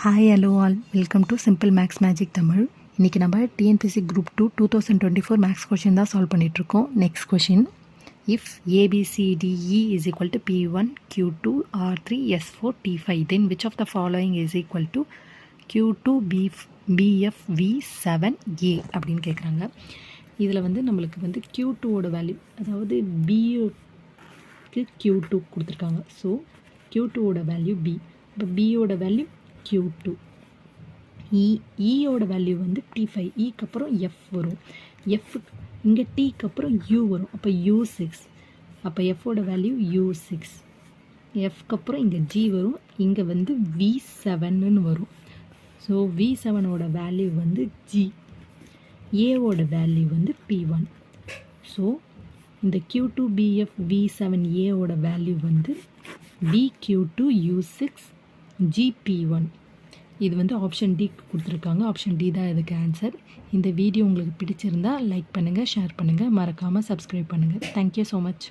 Hi hello all, welcome to simple maths magic Tamil. இன்றைக்கி நம்ம TNPSC group 2 2024 maths question தான் solve பண்ணிகிட்ருக்கோம். Next question, if A B C D E is equal to P1 Q2 R3 S4 T5 then which of the following is equal to Q2 BF V7 A அப்படின்னு கேட்குறாங்க. இதில் நம்மளுக்கு Q2ஓட value, அதாவது பிக்கு Q2 கொடுத்துருக்காங்க. So Q2ஓட value B, இப்போ பியோட வேல்யூ Q2, ஈயோட வேல்யூ T5, ஈக்கு அப்புறம் எஃப் வரும், எஃப் இங்கே டீக்கு அப்புறம் யூ வரும், அப்போ U6, அப்போ எஃபோட வேல்யூ U6, எஃப்க்கு அப்புறம் இங்கே ஜி வரும், இங்கே V7ன்னு வரும். ஸோ V7ஓட வேல்யூ ஜி, ஏவோட வேல்யூ P1. ஸோ இந்த Q2 BF V7 ஏவோட வேல்யூ BQ2 U6 GP1. இது ஆப்ஷன் டி கொடுத்துருக்காங்க. ஆப்ஷன் டி தான் இதுக்கு ஆன்சர். இந்த வீடியோ உங்களுக்கு பிடிச்சிருந்தா லைக் பண்ணுங்கள், ஷேர் பண்ணுங்கள், மறக்காமல் சப்ஸ்கிரைப் பண்ணுங்கள். Thank you so much.